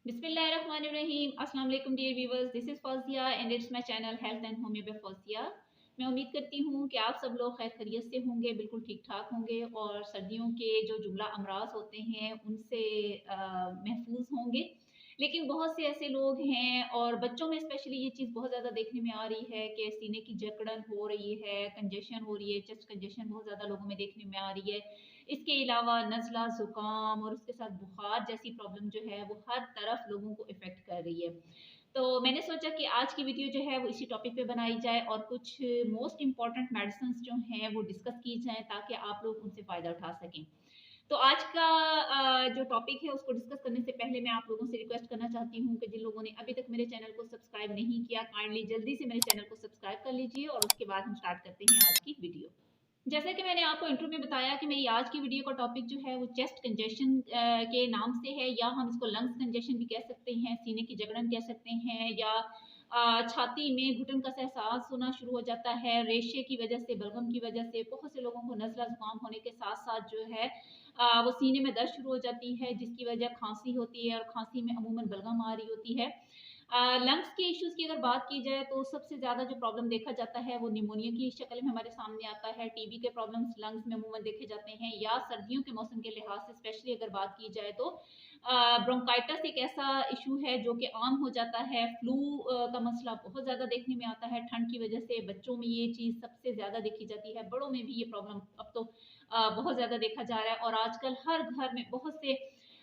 बिस्मिल्लाहिर्रहमानिर्रहीम। अस्सलाम वालेकुम dear viewers, this is Fauzia and it's my channel health and homeo by Fauzia. मैं उम्मीद करती हूँ कि आप सब लोग खैर खैरियत से होंगे, बिल्कुल ठीक ठाक होंगे और सर्दियों के जो जुमला अमराज होते हैं उनसे महफूज होंगे। लेकिन बहुत से ऐसे लोग हैं और बच्चों में स्पेशली ये चीज़ बहुत ज़्यादा देखने में आ रही है कि सीने की जकड़न हो रही है, कंजेशन हो रही है, चेस्ट कंजेशन बहुत ज़्यादा लोगों में देखने में आ रही है। इसके अलावा नज़ला, ज़ुकाम और उसके साथ बुखार जैसी प्रॉब्लम जो है वो हर तरफ लोगों को इफ़ेक्ट कर रही है। तो मैंने सोचा कि आज की वीडियो जो है वो इसी टॉपिक पे बनाई जाए और कुछ मोस्ट इम्पॉर्टेंट मेडिसिन्स जो हैं वो डिस्कस की जाएँ ताकि आप लोग उनसे फ़ायदा उठा सकें। तो आज का जो टॉपिक है उसको डिस्कस करने से पहले मैं आप लोगों से रिक्वेस्ट करना चाहती हूँ कि जिन लोगों ने अभी तक मेरे चैनल को सब्सक्राइब नहीं किया, काइंडली जल्दी से मेरे चैनल को सब्सक्राइब कर लीजिए और उसके बाद हम स्टार्ट करते हैं आज की वीडियो। जैसा कि मैंने आपको इंट्रो में बताया कि मेरी आज की वीडियो का टॉपिक जो है वो चेस्ट कंजेशन के नाम से है, या हम इसको लंग्स कंजेशन भी कह सकते हैं, सीने की जकड़न कह सकते हैं, या छाती में घुटन का एहसास होना शुरू हो जाता है रेशे की वजह से, बलगम की वजह से। बहुत से लोगों को नज़ला ज़ुकाम होने के साथ साथ जो है वो सीने में दर्द शुरू हो जाती है जिसकी वजह खांसी होती है और खांसी में अमूमन बलगम आ रही होती है। लंग्स के इश्यूज़ की अगर बात की जाए तो सबसे ज़्यादा जो प्रॉब्लम देखा जाता है वो निमोनिया की शक्ल में हमारे सामने आता है। टीबी के प्रॉब्लम्स लंग्स में अमूमन देखे जाते हैं, या सर्दियों के मौसम के लिहाज से स्पेशली अगर बात की जाए तो ब्रोंकाइटिस एक ऐसा इशू है जो कि आम हो जाता है। फ्लू का मसला बहुत ज़्यादा देखने में आता है ठंड की वजह से। बच्चों में ये चीज़ सबसे ज़्यादा देखी जाती है, बड़ों में भी ये प्रॉब्लम अब तो बहुत ज़्यादा देखा जा रहा है और आजकल हर घर में बहुत से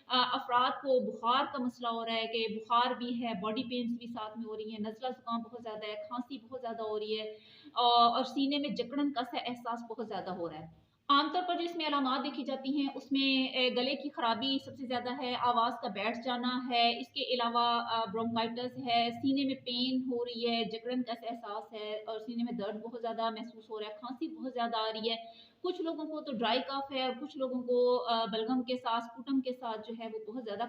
अफराद को बुखार का मसला हो रहा है कि बुखार भी है, बॉडी पेन्स भी साथ में हो रही हैं, नज़ला ज़ुकाम बहुत ज़्यादा है, खांसी बहुत ज़्यादा हो रही है और सीने में जकड़न का सा एहसास बहुत ज़्यादा हो रहा है। आमतौर पर जो इसमें अलामात देखी जाती हैं उसमें गले की खराबी सबसे ज़्यादा है, आवाज़ का बैठ जाना है, इसके अलावा ब्रोंकाइटिस है, सीने में पेन हो रही है, जकड़न का एहसास है और सीने में दर्द बहुत ज़्यादा महसूस हो रहा है, खांसी बहुत ज़्यादा आ रही है। कुछ लोगों को तो ड्राई कफ है और कुछ लोगों को बलगम के साथ, स्पुटम के साथ जो है वो बहुत ज़्यादा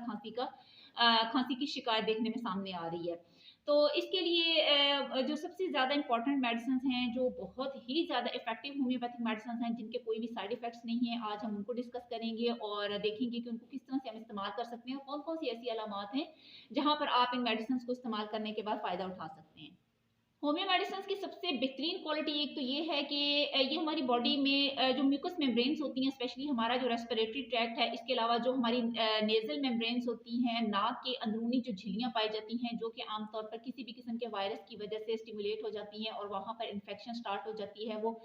खांसी की शिकायत देखने में सामने आ रही है। तो इसके लिए जो सबसे ज़्यादा इम्पोर्टेंट मेडिसिन्स हैं, जो बहुत ही ज़्यादा इफ़ेक्टिव होम्योपैथिक मेडिसिन्स हैं, जिनके कोई भी साइड इफ़ेक्ट्स नहीं हैं, आज हम उनको डिस्कस करेंगे और देखेंगे कि उनको किस तरह से हम इस्तेमाल कर सकते हैं और कौन-कौन सी ऐसी अलामात हैं, जहाँ पर आप इन मेडिसिन्स को इस्तेमाल करने के बाद फ़ायदा उठा सकते हैं। होम्यो मेडिसिन्स की सबसे बेहतरीन क्वालिटी एक तो ये है कि ये हमारी बॉडी में जो म्यूकस मेम्ब्रेन्स होती हैं, स्पेशली हमारा जो रेस्पिरेटरी ट्रैक्ट है, इसके अलावा जो हमारी नेज़ल मेम्ब्रेन्स होती हैं, नाक के अंदरूनी जो झिल्लियाँ पाई जाती हैं, जो कि आमतौर पर किसी भी किस्म के वायरस की वजह से स्टिमुलेट हो जाती हैं और वहाँ पर इन्फेक्शन स्टार्ट हो जाती है, वो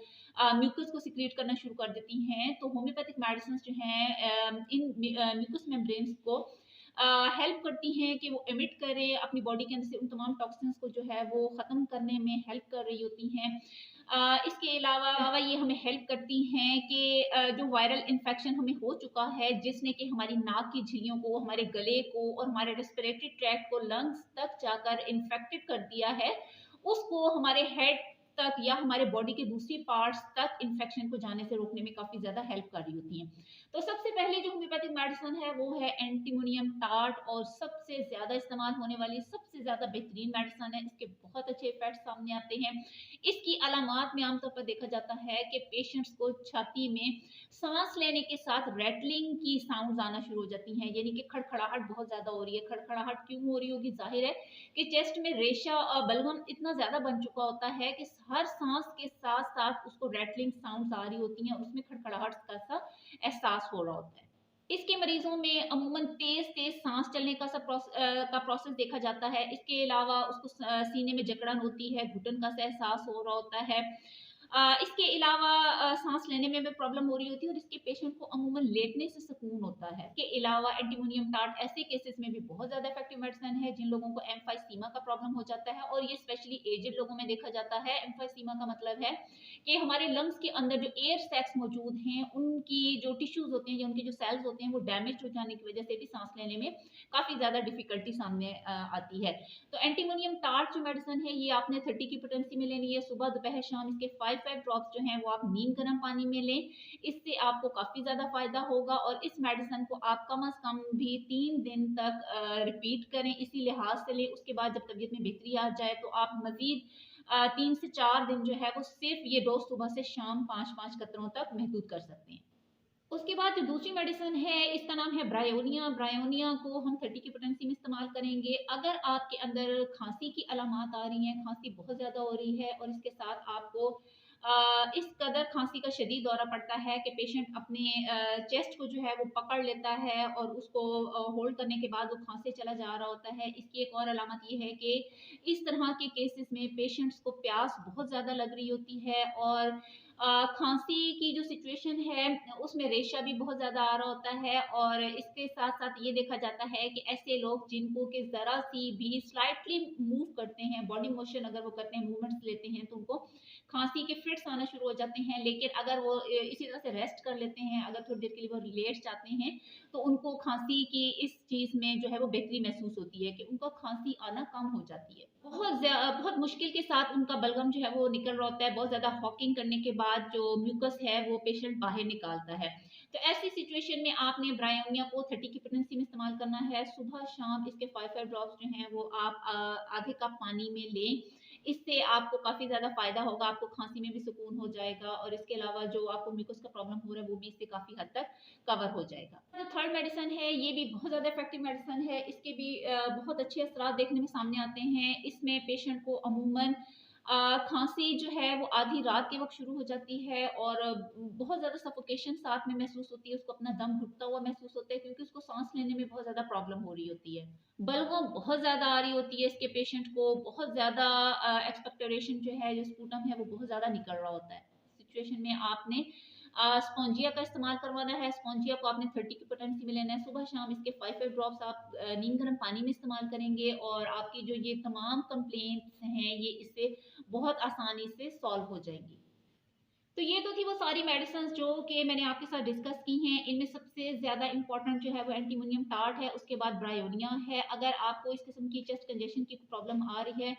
म्यूकस को सिक्रीट करना शुरू कर देती हैं। तो होम्योपैथिक मेडिसिन्स जो हैं इन म्यूकस मेम्ब्रेन्स को हेल्प करती हैं कि वो एमिट करें अपनी बॉडी के अंदर से उन तमाम टॉक्सिन्स को जो है वो ख़त्म करने में हेल्प कर रही होती हैं। इसके अलावा ये हमें हेल्प करती हैं कि जो वायरल इन्फेक्शन हमें हो चुका है जिसने कि हमारी नाक की झिल्लियों को, हमारे गले को और हमारे रेस्पिरेटरी ट्रैक्ट को लंग्स तक जाकर इन्फेक्टेड कर दिया है, उसको हमारे हेड तक या हमारे बॉडी के दूसरी पार्ट्स तक इन्फेक्शन को जाने से रोकने में काफ़ी ज़्यादा हेल्प कर रही होती हैं। तो सबसे पहले जो होम्योपैथिक मेडिसिन है वो है एंटीमोनियम टार्ट और सबसे ज़्यादा इस्तेमाल होने वाली सबसे ज़्यादा बेहतरीन मेडिसिन है। इसके बहुत अच्छे इफेक्ट सामने आते हैं। इसकी अलामात में आमतौर पर देखा जाता है कि पेशेंट्स को छाती में सांस लेने के साथ रैटलिंग की साउंड्स आना शुरू हो जाती हैं, यानी कि खड़खड़ाहट बहुत ज़्यादा हो रही है। खड़खड़ाहट क्यों हो रही होगी? जाहिर है कि चेस्ट में रेशा बलगम इतना ज़्यादा बन चुका होता है कि हर सांस के साथ साथ उसको रैटलिंग साउंड्स आ रही होती हैं और उसमें खड़खड़ाहट का सा एहसास हो रहा होता है। इसके मरीजों में अमूमन तेज-तेज साँस चलने का का प्रोसेस देखा जाता है। इसके अलावा उसको सीने में जकड़न होती है, घुटन का सा एहसास हो रहा होता है। इसके अलावा साँस लेने में भी प्रॉब्लम हो रही होती है और इसके पेशेंट को अमूमन लेटने से सुकून होता है। इसके अलावा एंटीमोनियम टार्ट ऐसे केसेस में भी बहुत ज़्यादा इफेक्टिव मेडिसिन है जिन लोगों को एम्फाइसीमा का प्रॉब्लम हो जाता है और ये स्पेशली एजेड लोगों में देखा जाता है। एम्फाइसीमा का मतलब है कि हमारे लंग्स के अंदर जो एयर सैक्स मौजूद हैं, उनकी जो टिश्यूज़ होते हैं या उनके जो सेल्स होते हैं, वो डैमेज हो जाने की वजह से भी सांस लेने में काफ़ी ज़्यादा डिफ़िकल्टी सामने आती है। तो एंटीमोनियम टार्ट जो मेडिसिन है, ये आपने 30 की पोटेंसी में लेनी है, सुबह, दोपहर, शाम। इसके 5-5 ड्रॉप्स जो हैं, वो आप नीम गर्म पानी में लें। इससे आपको काफ़ी ज़्यादा फ़ायदा होगा और इस मेडिसिन को आप कम से कम भी 3 दिन तक रिपीट करें, इसी लिहाज से लें। उसके बाद जब तबीयत में बेहतरी आ जाए, तो आप मज़ीद 3 से 4 दिन जो है वो सिर्फ़ ये डोज़ सुबह से शाम 5-5 कतरों तक महदूद कर सकते हैं। उसके बाद जो दूसरी मेडिसिन है इसका नाम है ब्रायोनिया। ब्रायोनिया को हम 30 की पोटेंसी में इस्तेमाल करेंगे। अगर आपके अंदर खांसी की अलामात आ रही हैं, खांसी बहुत ज़्यादा हो रही है और इसके साथ आपको इस कदर खांसी का शदीद दौरा पड़ता है कि पेशेंट अपने चेस्ट को जो है वो पकड़ लेता है और उसको होल्ड करने के बाद वो खांसे चला जा रहा होता है। इसकी एक और अलामत ये है कि इस तरह के केसेस में पेशेंट्स को प्यास बहुत ज़्यादा लग रही होती है और खांसी की जो सिचुएशन है उसमें रेशा भी बहुत ज़्यादा आ रहा होता है। और इसके साथ साथ ये देखा जाता है कि ऐसे लोग जिनको कि ज़रा सी भी स्लाइटली मूव करते हैं, बॉडी मोशन अगर वो करते हैं, मूवमेंट्स लेते हैं, तो उनको खांसी के फिट्स आना शुरू हो जाते हैं। लेकिन अगर वो इसी तरह से रेस्ट कर लेते हैं, अगर थोड़ी देर के लिए वो लेट जाते हैं, तो उनको खांसी की इस चीज़ में जो है वो बेहतरी महसूस होती है कि उनको खांसी आना कम हो जाती है। बहुत मुश्किल के साथ उनका बलगम जो है वो निकल रहा होता है। बहुत ज़्यादा हॉकिंग करने के बाद जो म्यूकस है वो पेशेंट बाहर निकालता है। तो ऐसी सिचुएशन में आपने ब्रायोनिया को 30 की पोटेंसी में इस्तेमाल करना है। सुबह शाम इसके 5 ड्रॉप्स जो हैं वो आप आधे कप पानी में लें। इससे आपको काफ़ी ज़्यादा फ़ायदा होगा, आपको खांसी में भी सुकून हो जाएगा और इसके अलावा जो आपको म्यूकस का प्रॉब्लम हो रहा है वो भी इससे काफ़ी हद तक कवर हो जाएगा। जो थर्ड मेडिसिन है ये भी बहुत ज़्यादा इफेक्टिव मेडिसिन है। इसके भी बहुत अच्छे असरात देखने में सामने आते हैं। इसमें पेशेंट को अमूमन खांसी जो है वो आधी रात के वक्त शुरू हो जाती है और बहुत ज़्यादा सफोकेशन साथ में महसूस होती है। उसको अपना दम घुटता हुआ महसूस होता है क्योंकि उसको सांस लेने में बहुत ज़्यादा प्रॉब्लम हो रही होती है। बलगम बहुत ज़्यादा आ रही होती है इसके पेशेंट को। बहुत ज़्यादा एक्सपेक्टोरेशन जो है, जो स्पूटम है वो बहुत ज़्यादा निकल रहा होता है। सिचुएशन में आपने स्पॉन्जिया का इस्तेमाल करवाना है। स्पॉन्जिया को आपने 30 की पोटेंसी में लेना है। सुबह शाम इसके 5 ड्रॉप्स आप नीम गर्म पानी में इस्तेमाल करेंगे और आपकी जो ये तमाम कंप्लेंट्स हैं ये इससे बहुत आसानी से सॉल्व हो जाएंगी। तो ये तो थी वो सारी मेडिसिन जो कि मैंने आपके साथ डिस्कस की हैं। इनमें सबसे ज़्यादा इंपॉर्टेंट जो है वो एंटीमोनियम टार्ट है, उसके बाद ब्रायोनिया है। अगर आपको इस किस्म की चेस्ट कंजेशन की प्रॉब्लम आ रही है,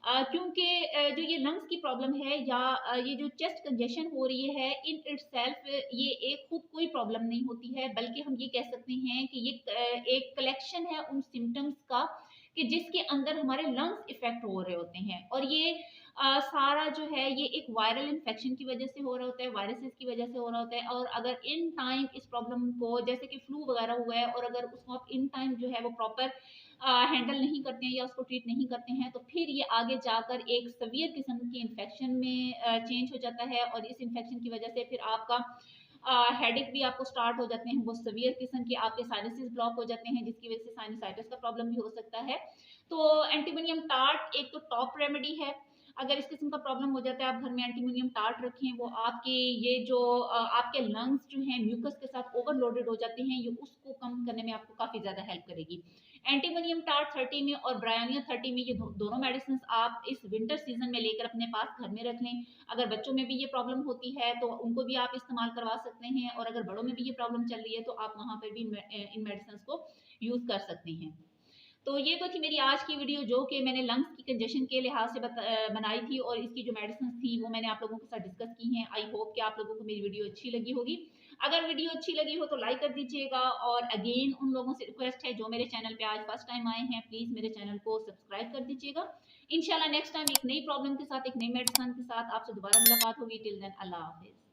क्योंकि जो ये लंग्स की प्रॉब्लम है या ये जो चेस्ट कंजेशन हो रही है इन इटसेल्फ ये एक खुद कोई प्रॉब्लम नहीं होती है, बल्कि हम ये कह सकते हैं कि ये एक कलेक्शन है उन सिम्टम्स का कि जिसके अंदर हमारे लंग्स इफेक्ट हो रहे होते हैं। और ये सारा जो है ये एक वायरल इन्फेक्शन की वजह से हो रहा होता है, वायरसेस की वजह से हो रहा होता है। और अगर इन टाइम इस प्रॉब्लम को, जैसे कि फ्लू वगैरह हुआ है, और अगर उसको आप इन टाइम जो है वो प्रॉपर हैंडल नहीं करते हैं या उसको ट्रीट नहीं करते हैं, तो फिर ये आगे जाकर एक सवियर किस्म की इन्फेक्शन में चेंज हो जाता है। और इस इन्फेक्शन की वजह से फिर आपका हेडेक भी आपको स्टार्ट हो जाते हैं, वो सवियर किस्म के आपके साइनसेस ब्लॉक हो जाते हैं, जिसकी वजह से साइनसाइटिस का प्रॉब्लम भी हो सकता है। तो एंटीमोनियम टार्ट एक तो टॉप रेमेडी है। अगर इस किस्म का प्रॉब्लम हो जाता है, आप घर में एंटीमोनियम टार्ट रखें। वो आपके ये जो आपके लंग्स जो हैं म्यूकस के साथ ओवरलोडेड हो जाते हैं, ये उसको कम करने में आपको काफ़ी ज़्यादा हेल्प करेगी। एंटीमोनियम टार्ट 30 में और ब्रायोनिया 30 में, ये दोनों मेडिसिन आप इस विंटर सीजन में लेकर अपने पास घर में रख लें। अगर बच्चों में भी ये प्रॉब्लम होती है तो उनको भी आप इस्तेमाल करवा सकते हैं, और अगर बड़ों में भी ये प्रॉब्लम चल रही है तो आप वहाँ पर भी इन मेडिसिन को यूज़ कर सकते हैं। तो ये तो थी मेरी आज की वीडियो जो कि मैंने लंग्स की कंजेशन के लिहाज से बनाई थी, और इसकी जो मेडिसिन थी वो मैंने आप लोगों के साथ डिस्कस की हैं। आई होप कि आप लोगों को मेरी वीडियो अच्छी लगी होगी। अगर वीडियो अच्छी लगी हो तो लाइक कर दीजिएगा, और अगेन उन लोगों से रिक्वेस्ट है जो मेरे चैनल पे आज फर्स्ट टाइम आए हैं, प्लीज़ मेरे चैनल को सब्सक्राइब कर दीजिएगा। इंशाल्लाह नेक्स्ट टाइम एक नई प्रॉब्लम के साथ, एक नई मेडिसिन के साथ आपसे दोबारा मुलाकात होगी। टिल देन अल्लाह हाफिज़।